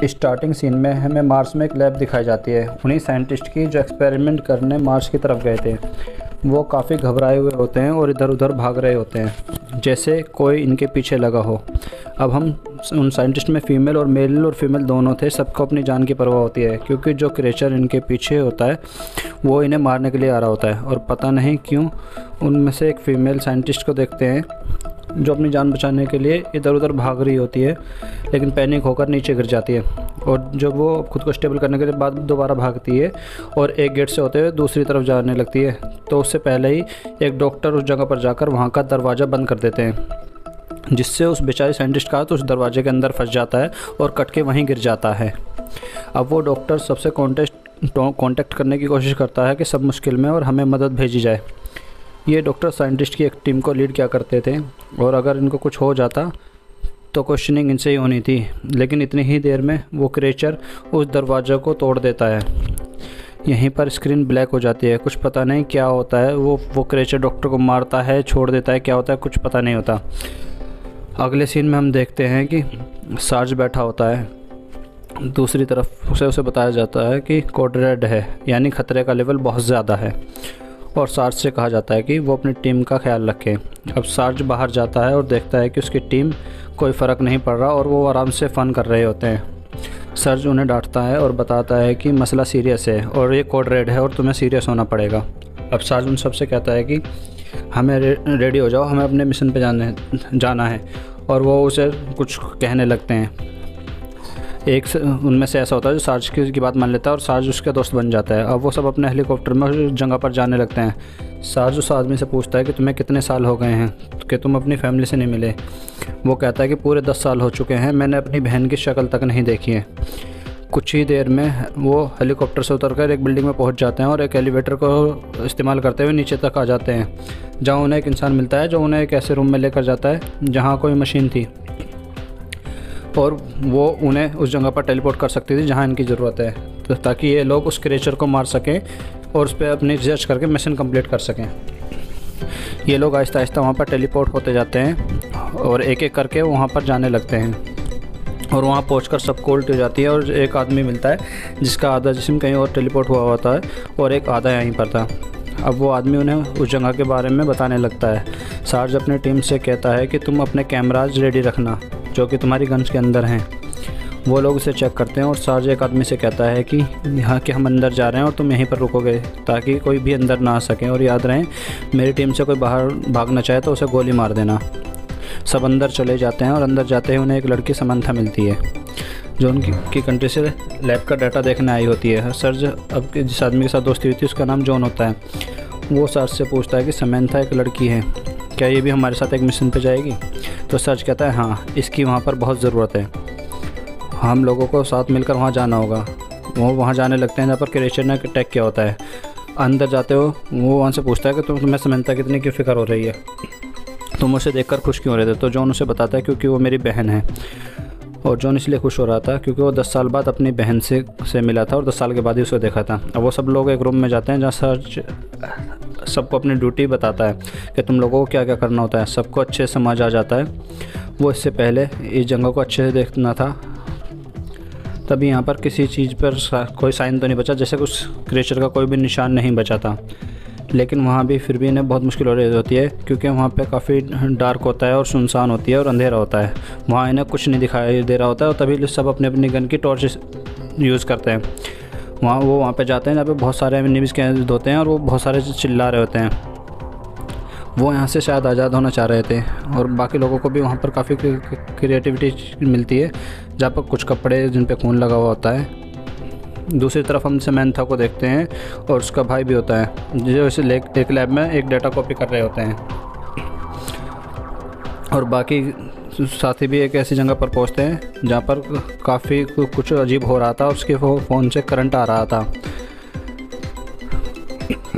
Starting scene में हमें Mars में एक लैब दिखाई जाती है उन्हीं साइंटिस्ट की जो एक्सपेरिमेंट करने मार्स की तरफ गए थे। वो काफ़ी घबराए हुए होते हैं और इधर उधर भाग रहे होते हैं जैसे कोई इनके पीछे लगा हो। अब हम उन साइंटिस्ट में फ़ीमेल और फीमेल दोनों थे। सबको अपनी जान की परवाह होती है क्योंकि जो क्रिएचर इनके पीछे होता है वो इन्हें मारने के लिए आ रहा होता है। और पता नहीं क्यों उनमें से एक फ़ीमेल साइंटिस्ट को देखते हैं जो अपनी जान बचाने के लिए इधर उधर भाग रही होती है, लेकिन पैनिक होकर नीचे गिर जाती है। और जब वो खुद को स्टेबल करने के बाद दोबारा भागती है और एक गेट से होते हुए दूसरी तरफ जाने लगती है, तो उससे पहले ही एक डॉक्टर उस जगह पर जाकर वहाँ का दरवाज़ा बंद कर देते हैं, जिससे उस बेचारे साइंटिस्ट का तो उस दरवाजे के अंदर फंस जाता है और कट के वहीं गिर जाता है। अब वो डॉक्टर सबसे कांटेक्ट करने की कोशिश करता है कि सब मुश्किल में और हमें मदद भेजी जाए। ये डॉक्टर साइंटिस्ट की एक टीम को लीड किया करते थे और अगर इनको कुछ हो जाता तो क्वेश्चनिंग इनसे ही होनी थी, लेकिन इतनी ही देर में वो क्रिएचर उस दरवाजे को तोड़ देता है। यहीं पर स्क्रीन ब्लैक हो जाती है। कुछ पता नहीं क्या होता है। वो क्रिएचर डॉक्टर को मारता है, छोड़ देता है, क्या होता है कुछ पता नहीं होता। अगले सीन में हम देखते हैं कि सार्ज बैठा होता है। दूसरी तरफ उसे बताया जाता है कि कोड रेड है, यानी खतरे का लेवल बहुत ज़्यादा है, और सार्ज से कहा जाता है कि वो अपनी टीम का ख्याल रखे। अब सार्ज बाहर जाता है और देखता है कि उसकी टीम कोई फ़र्क नहीं पड़ रहा और वो आराम से फ़न कर रहे होते हैं। सर्ज उन्हें डांटता है और बताता है कि मसला सीरियस है और ये कोड रेड है और तुम्हें सीरियस होना पड़ेगा। अब सर्ज उन सबसे कहता है कि हमें रेडी हो जाओ, हमें अपने मिशन पे जाना है, और वो उसे कुछ कहने लगते हैं। एक उनमें से ऐसा होता है जो सार्ज की बात मान लेता है और सार्ज उसका दोस्त बन जाता है। अब वो सब अपने हेलीकॉप्टर में जगह पर जाने लगते हैं। सार्ज उस आदमी से पूछता है कि तुम्हें कितने साल हो गए हैं कि तुम अपनी फैमिली से नहीं मिले। वो कहता है कि पूरे 10 साल हो चुके हैं, मैंने अपनी बहन की शक्ल तक नहीं देखी है। कुछ ही देर में वो हेलीकॉप्टर से उतरकर एक बिल्डिंग में पहुंच जाते हैं और एक एलिवेटर को इस्तेमाल करते हुए नीचे तक आ जाते हैं, जहां उन्हें एक इंसान मिलता है जो उन्हें एक ऐसे रूम में लेकर जाता है जहां कोई मशीन थी और वो उन्हें उस जगह पर टेलीपोर्ट कर सकती थी जहां इनकी ज़रूरत है, तो ताकि ये लोग उस क्रिएचर को मार सकें और उस पर अपनी रिसर्च करके मिशन कंप्लीट कर सकें। ये लोग आहिस्ता आहिस्ता वहाँ पर टेलीपोर्ट होते जाते हैं और एक एक करके वहाँ पर जाने लगते हैं, और वहाँ पहुंचकर सबको उल्टी हो जाती है और एक आदमी मिलता है जिसका आधा जिस्म कहीं और टेलीपोर्ट हुआ होता है और एक आधा यहीं पर था। अब वो आदमी उन्हें उस जगह के बारे में बताने लगता है। सार्ज अपनी टीम से कहता है कि तुम अपने कैमराज रेडी रखना जो कि तुम्हारी गन्स के अंदर हैं। वो लोग इसे चेक करते हैं और सार्ज एक आदमी से कहता है कि यहाँ के हम अंदर जा रहे हैं और तुम यहीं पर रुकोगे ताकि कोई भी अंदर ना आ सके, और याद रहें मेरी टीम से कोई बाहर भागना चाहे तो उसे गोली मार देना। सब अंदर चले जाते हैं और अंदर जाते ही उन्हें एक लड़की समंथा मिलती है जो उनकी कंट्री से लैब का डाटा देखने आई होती है। सर्ज अब जिस आदमी के साथ दोस्ती हुई थी उसका नाम जॉन होता है। वो सर्ज से पूछता है कि समंथा एक लड़की है, क्या ये भी हमारे साथ एक मिशन पे जाएगी? तो सर्ज कहता है हाँ, इसकी वहाँ पर बहुत ज़रूरत है, हम लोगों को साथ मिलकर वहाँ जाना होगा। वो वहाँ जाने लगते हैं जहाँ पर क्रिएचर ने अटैक किया होता है। अंदर जाते हो वो वहाँ से पूछता है कि तुम्हें समंथा कितनी क्यों फिक्र हो रही है, तुम उसे देखकर खुश क्यों हो रहे थे? तो जॉन उसे बताता है क्योंकि वो मेरी बहन है। और जॉन इसलिए खुश हो रहा था क्योंकि वो 10 साल बाद अपनी बहन से मिला था और 10 साल के बाद ही उसे देखा था। अब वो सब लोग एक रूम में जाते हैं जहाँ सर्च सबको अपनी ड्यूटी बताता है कि तुम लोगों को क्या क्या करना होता है। सबको अच्छे से समझ आ जाता है। वो इससे पहले इस जगह को अच्छे से देखना था, तभी यहाँ पर किसी चीज़ पर कोई साइन तो नहीं बचा, जैसे कुछ क्रिएचर का कोई भी निशान नहीं बचा था। लेकिन वहाँ भी फिर भी इन्हें बहुत मुश्किल हो रही होती है क्योंकि वहाँ पे काफ़ी डार्क होता है और सुनसान होती है और अंधेरा होता है। वहाँ इन्हें कुछ नहीं दिखाई दे रहा होता है और तभी सब अपने अपनी गन की टॉर्च यूज़ करते हैं। वहाँ पे जाते हैं जहाँ पे बहुत सारे एनिमीज़ कैद होते हैं और वो बहुत सारे चिल्ला रहे होते हैं। वो यहाँ से शायद आज़ाद होना चाह रहे थे और बाकी लोगों को भी वहाँ पर काफ़ी क्रिएटिविटी मिलती है, जहाँ पर कुछ कपड़े जिन पे खून लगा हुआ होता है। दूसरी तरफ हम समंथा को देखते हैं और उसका भाई भी होता है जो इसे एक लैब में एक डाटा कॉपी कर रहे होते हैं, और बाकी साथी भी एक ऐसी जगह पर पहुंचते हैं जहां पर काफ़ी कुछ अजीब हो रहा था और उसके फ़ोन से करंट आ रहा था।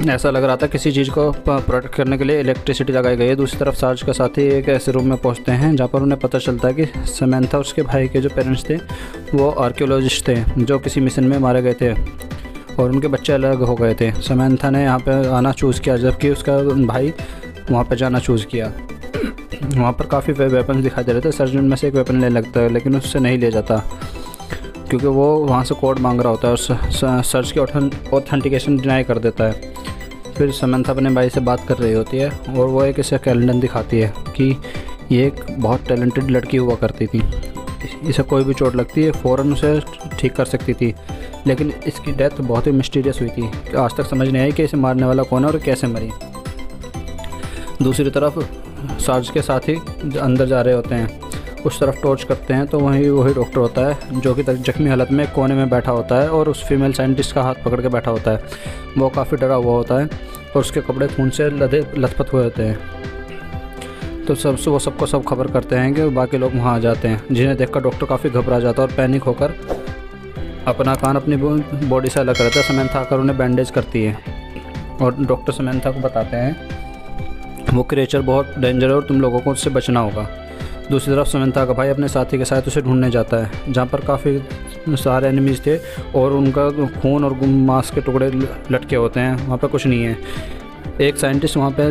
ऐसा लग रहा था किसी चीज़ को प्रोटेक्ट करने के लिए इलेक्ट्रिसिटी लगाई गई है। दूसरी तरफ सार्ज का साथी एक ऐसे रूम में पहुंचते हैं जहां पर उन्हें पता चलता है कि समंथा और उसके भाई के जो पेरेंट्स थे वो आर्कियोलॉजिस्ट थे जो किसी मिशन में मारे गए थे और उनके बच्चे अलग हो गए थे। समंथा ने यहाँ पे आना चूज़ किया जबकि उसका भाई वहाँ पर जाना चूज़ किया। वहाँ पर काफ़ी वेपन दिखाई दे रहे थे। सर्ज उनमें से एक वेपन लेने लगता है लेकिन उससे नहीं ले जाता। क्योंकि वो वहाँ से कोड मांग रहा होता है और सर्च की ऑथेंटिकेशन डिनाई कर देता है। फिर समंथा अपने भाई से बात कर रही होती है और वो एक इसे कैलेंडर दिखाती है कि ये एक बहुत टैलेंटेड लड़की हुआ करती थी, इसे कोई भी चोट लगती है फ़ौरन उसे ठीक कर सकती थी, लेकिन इसकी डेथ बहुत ही मिस्टीरियस हुई थी कि आज तक समझ नहीं आई कि इसे मारने वाला कौन है और कैसे मरी। दूसरी तरफ सार्ज के साथ ही अंदर जा रहे होते हैं, उस तरफ टॉर्च करते हैं तो वही डॉक्टर होता है जो कि जख्मी हालत में कोने में बैठा होता है और उस फीमेल साइंटिस्ट का हाथ पकड़ के बैठा होता है। वो काफ़ी डरा हुआ होता है और उसके कपड़े खून से लथपथ हुए होते हैं। तो वो सबको सब खबर करते हैं कि बाकी लोग वहाँ आ जाते हैं, जिन्हें देखकर डॉक्टर काफ़ी घबरा जाता है और पैनिक होकर अपना कान अपनी बॉडी से अलग करता है। समंथा आकर उन्हें बैंडेज करती है और डॉक्टर समंथा को बताते हैं वो क्रिएचर बहुत डेंजर है और तुम लोगों को उससे बचना होगा। दूसरी तरफ समंथा का भाई अपने साथी के साथ उसे ढूंढने जाता है, जहाँ पर काफ़ी सारे एनिमीज़ थे और उनका खून और मांस के टुकड़े लटके होते हैं। वहाँ पर कुछ नहीं है। एक साइंटिस्ट वहाँ पे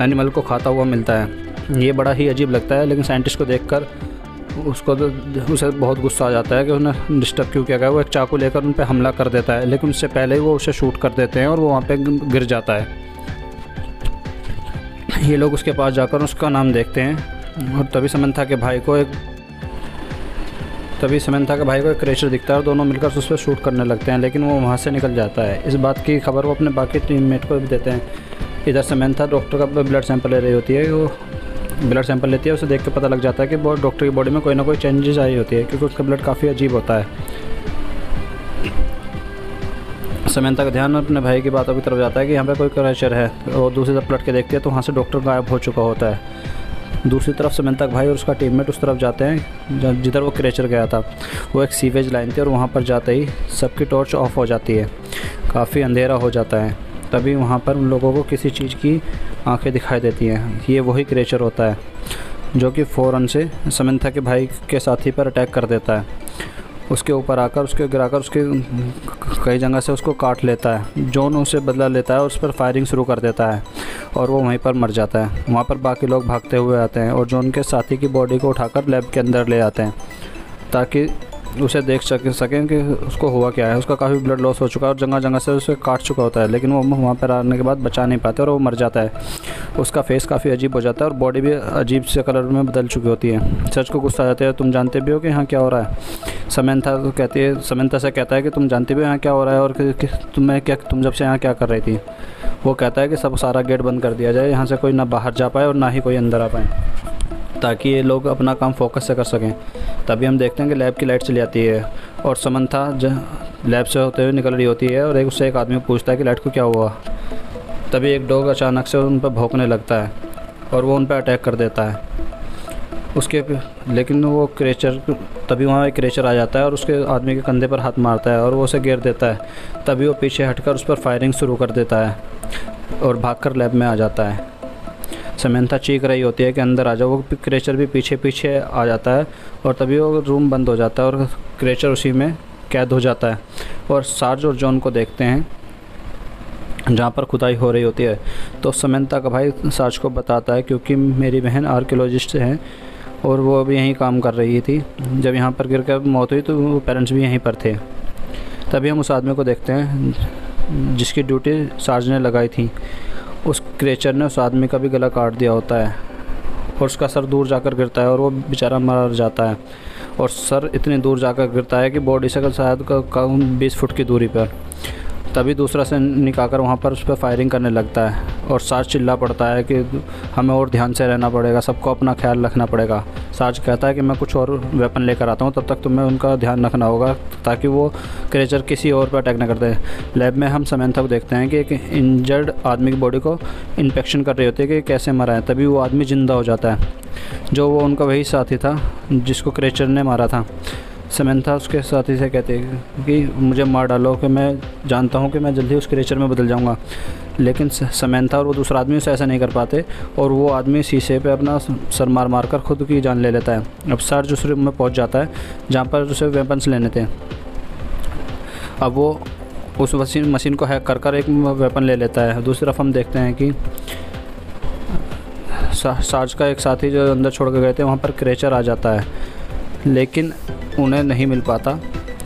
एनिमल को खाता हुआ मिलता है। ये बड़ा ही अजीब लगता है, लेकिन साइंटिस्ट को देखकर उसे बहुत गुस्सा आ जाता है कि उन्हें डिस्टर्ब क्यों किया गया। वो एक चाकू लेकर उन पर हमला कर देता है, लेकिन उससे पहले ही वो उसे शूट कर देते हैं और वो वहाँ पर गिर जाता है। ये लोग उसके पास जाकर उसका नाम देखते हैं और तभी समंथा के भाई को एक क्रिएचर दिखता है और दोनों मिलकर उस पर शूट करने लगते हैं, लेकिन वो वहाँ से निकल जाता है। इस बात की खबर वो अपने बाकी टीममेट को भी देते हैं। इधर समंथा डॉक्टर का ब्लड सैंपल ले रही होती है, वो ब्लड सैंपल लेती है। उसे देख के पता लग जाता है कि डॉक्टर की बॉडी में कोई ना कोई चेंजेस आई होती है, क्योंकि उसका ब्लड काफ़ी अजीब होता है। समंथा का ध्यान अपने भाई की बातों की तरफ जाता है कि यहाँ पे कोई क्रिएचर है, और दूसरी तरफ पलट के देखती है तो वहाँ से डॉक्टर गायब हो चुका होता है। दूसरी तरफ समंथा का भाई और उसका टीममेट उस तरफ जाते हैं जिधर वो क्रिएचर गया था। वो एक सीवेज लाइन थी और वहाँ पर जाते ही सबकी टॉर्च ऑफ हो जाती है, काफ़ी अंधेरा हो जाता है। तभी वहाँ पर उन लोगों को किसी चीज़ की आंखें दिखाई देती हैं। ये वही क्रिएचर होता है जो कि फ़ौरन से समंथा के भाई के साथी पर अटैक कर देता है। उसके ऊपर आकर उसके गिराकर उसके कई जगह से उसको काट लेता है। जॉन उसे बदला लेता है और उस पर फायरिंग शुरू कर देता है और वो वहीं पर मर जाता है। वहाँ पर बाकी लोग भागते हुए आते हैं और जॉन के साथी की बॉडी को उठाकर लैब के अंदर ले आते हैं ताकि उसे देख सकें कि उसको हुआ क्या है। उसका काफ़ी ब्लड लॉस हो चुका है और जगह जगह से उसे काट चुका होता है, लेकिन वो वहाँ पर आने के बाद बचा नहीं पाते और वो मर जाता है। उसका फेस काफ़ी अजीब हो जाता है और बॉडी भी अजीब से कलर में बदल चुकी होती है। सर्च को गुस्सा आ जाते हैं, तुम जानते भी हो कि यहाँ क्या हो रहा है। समंथा से कहता है कि तुम जानते भी हो यहाँ क्या हो रहा है और तुम जब से यहाँ क्या कर रही थी। वो कहता है कि सारा गेट बंद कर दिया जाए, यहाँ से कोई ना बाहर जा पाए और ना ही कोई अंदर आ पाए, ताकि ये लोग अपना काम फोकस से कर सकें। तभी हम देखते हैं कि लैब की लाइट चली जाती है और समंथा लैब से होते हुए निकल रही होती है और उससे एक आदमी पूछता है कि लाइट को क्या हुआ। तभी एक डॉग अचानक से उन पर भौंकने लगता है और वो उन पर अटैक कर देता है लेकिन वो क्रिएचर तभी वहाँ एक क्रिएचर आ जाता है और उसके आदमी के कंधे पर हाथ मारता है और वो उसे घेर देता है। तभी वो पीछे हटकर उस पर फायरिंग शुरू कर देता है और भागकर लैब में आ जाता है। समंथा चीख रही होती है कि अंदर आ जाओ। वो क्रिएचर भी पीछे पीछे आ जाता है और तभी वो रूम बंद हो जाता है और क्रिएचर उसी में कैद हो जाता है। और सार्ज और जॉन को देखते हैं जहाँ पर खुदाई हो रही होती है। तो समंथा का भाई सार्ज को बताता है क्योंकि मेरी बहन आर्कियोलॉजिस्ट है और वो अभी यहीं काम कर रही थी। जब यहाँ पर गिर कर मौत हुई तो वो पेरेंट्स भी यहीं पर थे। तभी हम उस आदमी को देखते हैं जिसकी ड्यूटी सार्ज ने लगाई थी। उस क्रिएचर ने उस आदमी का भी गला काट दिया होता है और उसका सर दूर जाकर गिरता है और वो बेचारा मर जाता है। और सर इतनी दूर जाकर गिरता है कि बॉडी से शायद 20 फुट की दूरी पर। तभी दूसरा से निकालकर वहाँ पर उस पर फायरिंग करने लगता है और सार्ज चिल्ला पड़ता है कि हमें और ध्यान से रहना पड़ेगा, सबको अपना ख्याल रखना पड़ेगा। सार्ज कहता है कि मैं कुछ और वेपन लेकर आता हूँ, तब तक तुम्हें उनका ध्यान रखना होगा ताकि वो क्रिएचर किसी और पर अटैक न कर दे। लैब में हम समंथा को देखते हैं कि एक इंजर्ड आदमी की बॉडी को इंस्पेक्शन कर रही होती है कि कैसे मरा है। तभी वो आदमी ज़िंदा हो जाता है, जो वो उनका वही साथी था जिसको क्रिएचर ने मारा था। समंथा उसके साथी से कहते हैं कि मुझे मार डालो, कि मैं जानता हूँ कि मैं जल्दी उस क्रिएचर में बदल जाऊँगा। लेकिन समंथा और वो दूसरा आदमी उसे ऐसा नहीं कर पाते और वो आदमी शीशे पे अपना सर मार कर खुद की जान ले लेता है। अब सार्ज उस रूम में पहुँच जाता है जहाँ पर उसे वेपन्स लेने थे। अब वो उस मशीन को हैक कर एक वेपन ले लेता है। दूसरी तरफ हम देखते हैं कि सार्ज का एक साथी जो अंदर छोड़ के गए थे वहाँ पर क्रिएचर आ जाता है, लेकिन उन्हें नहीं मिल पाता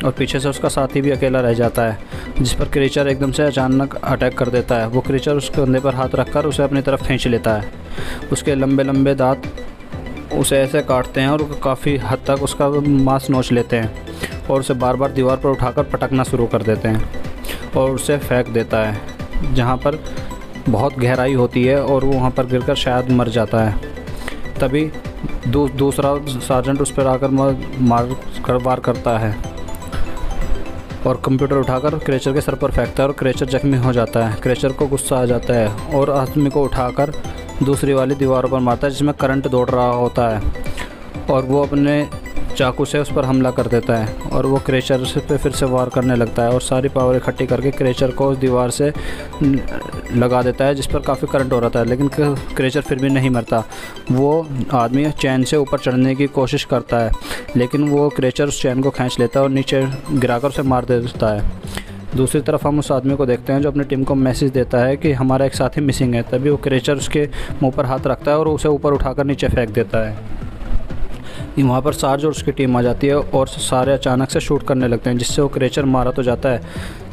और पीछे से उसका साथी भी अकेला रह जाता है, जिस पर क्रीचर एकदम से अचानक अटैक कर देता है। वो क्रीचर उसके कंधे पर हाथ रखकर उसे अपनी तरफ खींच लेता है। उसके लंबे लंबे दांत उसे ऐसे काटते हैं और काफ़ी हद तक उसका मांस नोच लेते हैं और उसे बार बार दीवार पर उठाकर पटकना शुरू कर देते हैं और उसे फेंक देता है, जहाँ पर बहुत गहराई होती है और वो वहाँ पर गिरकर शायद मर जाता है। तभी दूसरा सार्जेंट उस पर आकर वार करता है और कंप्यूटर उठाकर क्रेचर के सर पर फेंकता है और क्रेचर जख्मी हो जाता है। क्रेचर को गुस्सा आ जाता है और आदमी को उठाकर दूसरी वाली दीवारों पर मारता है जिसमें करंट दौड़ रहा होता है और वो अपने चाकू से उस पर हमला कर देता है और वो क्रेचर पे फिर से वार करने लगता है और सारी पावर इकट्ठी करके क्रेचर को उस दीवार से लगा देता है जिस पर काफ़ी करंट हो रहा था। लेकिन क्रेचर फिर भी नहीं मरता। वो आदमी चैन से ऊपर चढ़ने की कोशिश करता है, लेकिन वो क्रेचर उस चैन को खींच लेता है और नीचे गिराकर उसे मार देता है। दूसरी तरफ हम उस आदमी को देखते हैं जो अपनी टीम को मैसेज देता है कि हमारा एक साथी मिसिंग है। तभी वो क्रेचर उसके मुंह पर हाथ रखता है और उसे ऊपर उठाकर नीचे फेंक देता है। वहाँ पर सार्ज और उसकी टीम आ जाती है और सारे अचानक से शूट करने लगते हैं, जिससे वो क्रेचर मारा तो जाता है,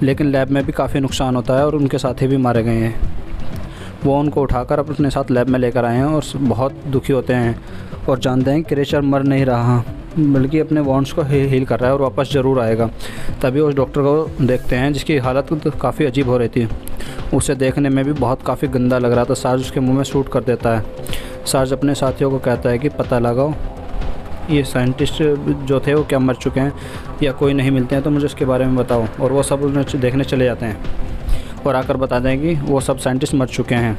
लेकिन लैब में भी काफ़ी नुकसान होता है और उनके साथी भी मारे गए हैं। वो उनको उठाकर अपने साथ लैब में लेकर आए हैं और बहुत दुखी होते हैं और जानते हैं कि क्रेचर मर नहीं रहा, बल्कि अपने वॉन्ड्स को हील कर रहा है और वापस ज़रूर आएगा। तभी उस डॉक्टर को देखते हैं जिसकी हालत काफ़ी अजीब हो रही थी। उसे देखने में भी बहुत काफ़ी गंदा लग रहा था। सार्ज उसके मुंह में शूट कर देता है। सार्ज अपने साथियों को कहता है कि पता लगाओ ये साइंटिस्ट जो थे वो क्या मर चुके हैं या कोई नहीं मिलते हैं तो मुझे उसके बारे में बताओ। और वो सब उन्हें देखने चले जाते हैं और आकर बता दें कि वो सब साइंटिस्ट मर चुके हैं।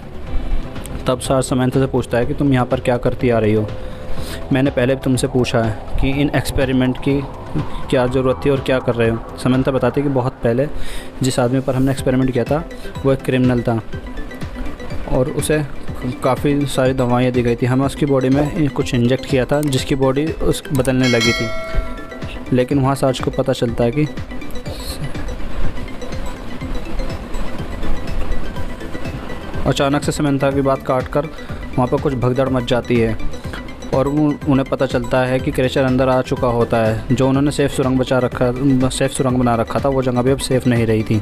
तब सार्ज समंथा से पूछता है कि तुम यहाँ पर क्या करती आ रही हो? मैंने पहले भी तुमसे पूछा है कि इन एक्सपेरिमेंट की क्या ज़रूरत थी और क्या कर रहे हो। समंथा बताती है कि बहुत पहले जिस आदमी पर हमने एक्सपेरिमेंट किया था वो एक क्रिमिनल था और उसे काफ़ी सारी दवाइयाँ दी गई थी। हमें उसकी बॉडी में कुछ इंजेक्ट किया था जिसकी बॉडी उस बदलने लगी थी। लेकिन वहाँ सार्ज को पता चलता है कि अचानक से समंथा की बात काटकर वहाँ पर कुछ भगदड़ मच जाती है और उन्हें पता चलता है कि क्रेचर अंदर आ चुका होता है। जो उन्होंने सेफ़ सुरंग बना रखा था वो जगह भी अब सेफ़ नहीं रही थी।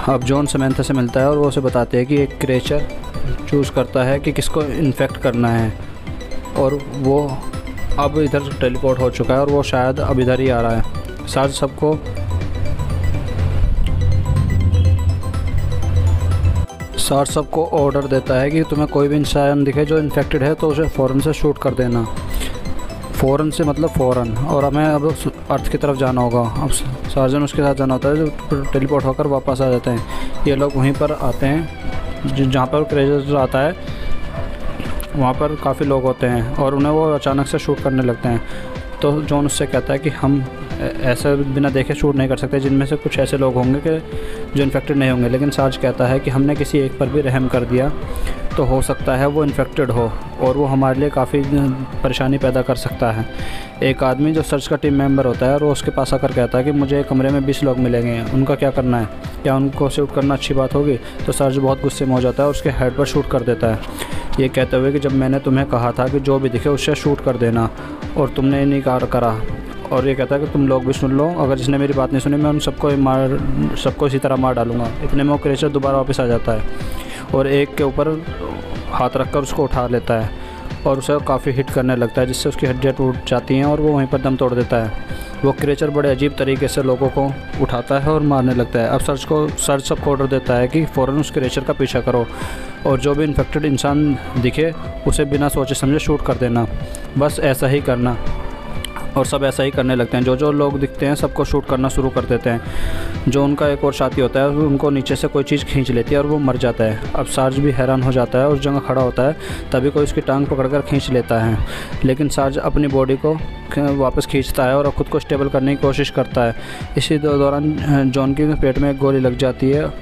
अब जॉन समंथा से मिलता है और वो उसे बताते हैं कि एक क्रेचर चूज़ करता है कि किसको इन्फेक्ट करना है और वो अब इधर टेलीपोर्ट हो चुका है और वो शायद अब इधर ही आ रहा है। सार्ज सबको ऑर्डर देता है कि तुम्हें कोई भी इंसान दिखे जो इन्फेक्टेड है तो उसे फ़ौरन से शूट कर देना। फ़ौरन से मतलब फ़ौरन। और हमें अब अर्थ की तरफ जाना होगा। अब सार्जन उसके साथ जाना होता है जो टेलीपोर्ट होकर वापस आ जाते हैं। ये लोग वहीं पर आते हैं जहाँ पर क्रेचर आता है। वहाँ पर काफ़ी लोग होते हैं और उन्हें वो अचानक से शूट करने लगते हैं। तो जॉन उससे कहता है कि हम ऐसे बिना देखे शूट नहीं कर सकते, जिनमें से कुछ ऐसे लोग होंगे कि जो इन्फेक्टेड नहीं होंगे। लेकिन सार्ज कहता है कि हमने किसी एक पर भी रहम कर दिया तो हो सकता है वो इन्फेक्टेड हो और वो हमारे लिए काफ़ी परेशानी पैदा कर सकता है। एक आदमी जो सर्च का टीम मेंबर होता है और वो उसके पास आकर कहता है कि मुझे कमरे में 20 लोग मिलेंगे, उनका क्या करना है, क्या उनको शूट करना अच्छी बात होगी? तो सर्च बहुत गुस्से में हो जाता है और उसके हेड पर शूट कर देता है, ये कहते हुए कि जब मैंने तुम्हें कहा था कि जो भी दिखे उससे शूट कर देना और तुमने नहीं करा। और ये कहता है कि तुम लोग भी सुन लो, अगर जिसने मेरी बात नहीं सुनी मैं उन सबको इसी तरह मार डालूंगा। इतने में वो क्रेचर दोबारा वापस आ जाता है और एक के ऊपर हाथ रखकर उसको उठा लेता है और उसे काफ़ी हिट करने लगता है, जिससे उसकी हड्डियाँ टूट जाती हैं और वो वहीं पर दम तोड़ देता है। वो क्रेचर बड़े अजीब तरीके से लोगों को उठाता है और मारने लगता है। अब सर्च सबको ऑर्डर देता है कि फ़ौरन उस क्रेचर का पीछा करो और जो भी इन्फेक्टेड इंसान दिखे उसे बिना सोचे समझे शूट कर देना। बस ऐसा ही करना। और सब ऐसा ही करने लगते हैं। जो लोग दिखते हैं सबको शूट करना शुरू कर देते हैं। जो उनका एक और साथी होता है उनको नीचे से कोई चीज़ खींच लेती है और वो मर जाता है। अब सार्ज भी हैरान हो जाता है और उस जगह खड़ा होता है, तभी कोई उसकी टांग पकड़कर खींच लेता है। लेकिन सार्ज अपनी बॉडी को वापस खींचता है और खुद को स्टेबल करने की कोशिश करता है। इसी दौरान जॉन के पेट में एक गोली लग जाती है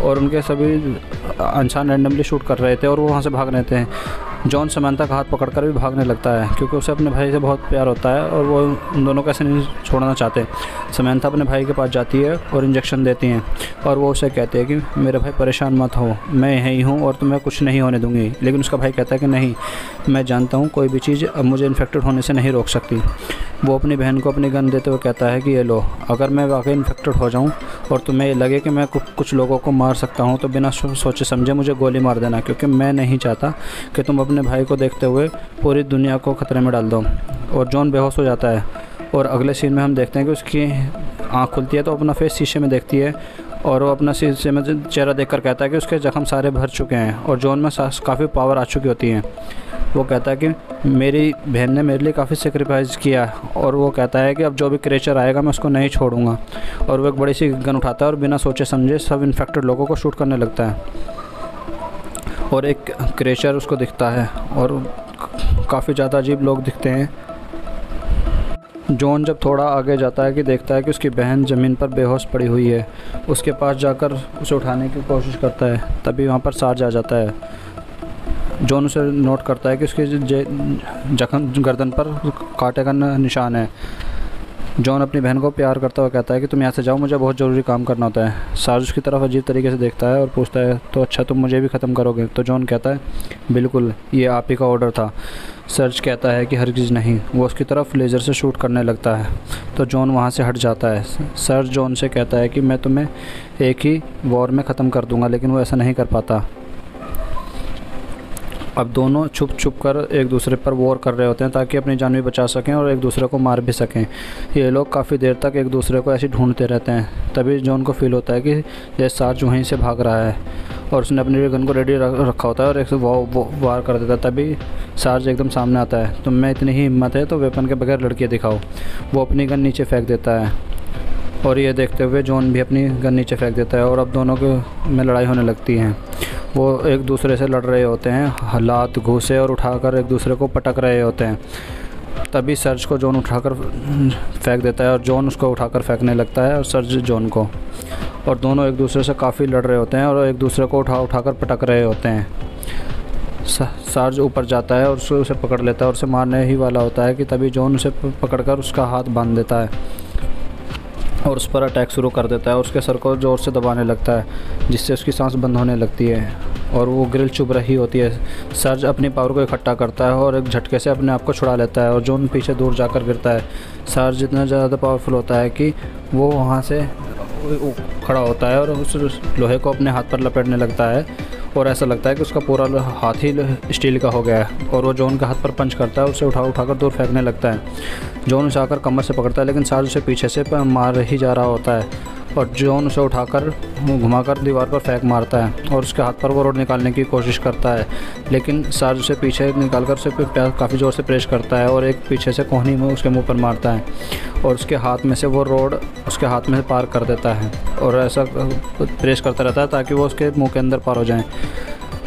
और उनके सभी इंसान रैंडमली शूट कर रहे थे और वो वहाँ से भाग रहे थे। जॉन समंथा का हाथ पकड़कर भी भागने लगता है क्योंकि उसे अपने भाई से बहुत प्यार होता है और वो उन दोनों को ऐसे नहीं छोड़ना चाहते। समंथा अपने भाई के पास जाती है और इंजेक्शन देती हैं और वो उसे कहते हैं कि मेरे भाई परेशान मत हो, मैं यहीं हूँ और तुम्हें कुछ नहीं होने दूँगी। लेकिन उसका भाई कहता है कि नहीं, मैं जानता हूँ कोई भी चीज़ अब मुझे इन्फेक्टेड होने से नहीं रोक सकती। वो अपनी बहन को अपनी गन देते हुए कहता है कि ये लो, अगर मैं वाकई इन्फेक्टेड हो जाऊँ और तुम्हें ये लगे कि मैं कुछ लोगों को मार सकता हूँ तो बिना सोचे समझे मुझे गोली मार देना, क्योंकि मैं नहीं चाहता कि तुम अपने भाई को देखते हुए पूरी दुनिया को ख़तरे में डाल दो। और जॉन बेहोश हो जाता है और अगले सीन में हम देखते हैं कि उसकी आँख खुलती है तो अपना फेस शीशे में देखती है और वो अपना शीशे में चेहरा देखकर कहता है कि उसके ज़ख्म सारे भर चुके हैं और जॉन में काफ़ी पावर आ चुकी होती है। वो कहता है कि मेरी बहन ने मेरे लिए काफ़ी सेक्रीफाइस किया और वो कहता है कि अब जो भी क्रेचर आएगा मैं उसको नहीं छोड़ूंगा। और वो एक बड़ी सी गन उठाता है और बिना सोचे समझे सब इन्फेक्टेड लोगों को शूट करने लगता है। और एक क्रेचर उसको दिखता है और काफ़ी ज़्यादा अजीब लोग दिखते हैं। जॉन जब थोड़ा आगे जाता है कि देखता है कि उसकी बहन ज़मीन पर बेहोश पड़ी हुई है। उसके पास जाकर उसे उठाने की कोशिश करता है, तभी वहाँ पर सार्ज आ जाता है। जॉन उसे नोट करता है कि उसके जख्म गर्दन पर कांटे का निशान है। जॉन अपनी बहन को प्यार करता हुआ कहता है कि तुम यहाँ से जाओ, मुझे बहुत ज़रूरी काम करना होता है। सार्ज उसकी तरफ अजीब तरीके से देखता है और पूछता है तो अच्छा तुम मुझे भी ख़त्म करोगे? तो जॉन कहता है बिल्कुल, ये आप ही का ऑर्डर था। सर्ज कहता है कि हरगिज़ नहीं। वो उसकी तरफ लेज़र से शूट करने लगता है तो जॉन वहाँ से हट जाता है। सर्ज जॉन से कहता है कि मैं तुम्हें एक ही वॉर में ख़त्म कर दूँगा, लेकिन वो ऐसा नहीं कर पाता। अब दोनों छुप छुप कर एक दूसरे पर वॉर कर रहे होते हैं ताकि अपनी जान भी बचा सकें और एक दूसरे को मार भी सकें। ये लोग काफ़ी देर तक एक दूसरे को ऐसे ढूंढते रहते हैं। तभी जॉन को फील होता है कि ये सार्ज वहीं से भाग रहा है और उसने अपनी गन को रेडी रखा होता है और एक वार कर देता है। तभी सार्ज एकदम सामने आता है। तुम में इतनी ही हिम्मत है तो वेपन के बगैर लड़कियाँ दिखाओ। वो अपनी गन नीचे फेंक देता है और ये देखते हुए जॉन भी अपनी गन नीचे फेंक देता है और अब दोनों में लड़ाई होने लगती है। वो एक दूसरे से लड़ रहे होते हैं, हालात घूसे और उठाकर एक दूसरे को पटक रहे होते हैं। तभी सर्ज को जॉन उठाकर फेंक देता है और जॉन उसको उठाकर फेंकने लगता है और सर्ज जॉन को, और दोनों एक दूसरे से काफ़ी लड़ रहे होते हैं और एक दूसरे को उठाकर पटक रहे होते हैं। सर्ज ऊपर जाता है और उसे पकड़ लेता है और उसे मारने ही वाला होता है कि तभी जॉन उसे पकड़कर उसका हाथ बांध देता है और उस पर अटैक शुरू कर देता है और उसके सर को ज़ोर से दबाने लगता है, जिससे उसकी सांस बंद होने लगती है और वो ग्रिल चुभ रही होती है। सर्ज अपनी पावर को इकट्ठा करता है और एक झटके से अपने आप को छुड़ा लेता है और जॉन पीछे दूर जाकर गिरता है। सर्ज इतना ज़्यादा पावरफुल होता है कि वो वहाँ से खड़ा होता है और उस लोहे को अपने हाथ पर लपेटने लगता है और ऐसा लगता है कि उसका पूरा हाथ ही स्टील का हो गया है। और वो जॉन के हाथ पर पंच करता है और उसे उठाकर दूर फेंकने लगता है। जॉन उसे आकर कमर से पकड़ता है, लेकिन सार्ज उसे पीछे से मार ही जा रहा होता है और जॉन उसे उठाकर घुमाकर दीवार पर फेंक मारता है और उसके हाथ पर वो रोड निकालने की कोशिश करता है, लेकिन सार्ज उसे पीछे निकालकर उसे काफ़ी ज़ोर से प्रेस करता है और एक पीछे से कोहनी में उसके मुंह पर मारता है और उसके हाथ में से वो रोड उसके हाथ में पार कर देता है और ऐसा प्रेस करता रहता है ताकि वो उसके मुंह के अंदर पार हो जाएं।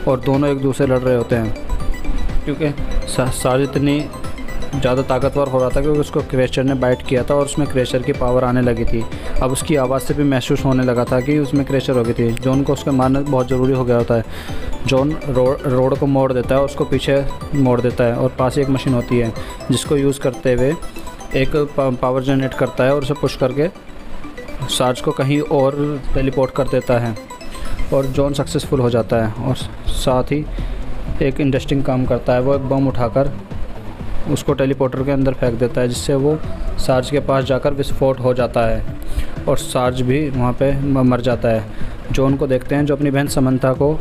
और दोनों एक दूसरे लड़ रहे होते हैं क्योंकि सार्ज इतनी ज़्यादा ताकतवर हो रहा था क्योंकि उसको क्रेचर ने बाइट किया था और उसमें क्रेचर की पावर आने लगी थी। अब उसकी आवाज़ से भी महसूस होने लगा था कि उसमें क्रेचर हो गई थी। जॉन को उसके मारना बहुत ज़रूरी हो गया होता है। जॉन रोड को मोड़ देता है और उसको पीछे मोड़ देता है और पास ही एक मशीन होती है जिसको यूज़ करते हुए एक पावर जनरेट करता है और उसे पुश करके सार्ज को कहीं और टेलीपोर्ट कर देता है और जॉन सक्सेसफुल हो जाता है। और साथ ही एक इंटरेस्टिंग काम करता है, वो एक बम उठाकर उसको टेलीपोर्टर के अंदर फेंक देता है, जिससे वो सार्ज के पास जाकर विस्फोट हो जाता है और सार्ज भी वहाँ पे मर जाता है। जॉन को देखते हैं जो अपनी बहन समंथा को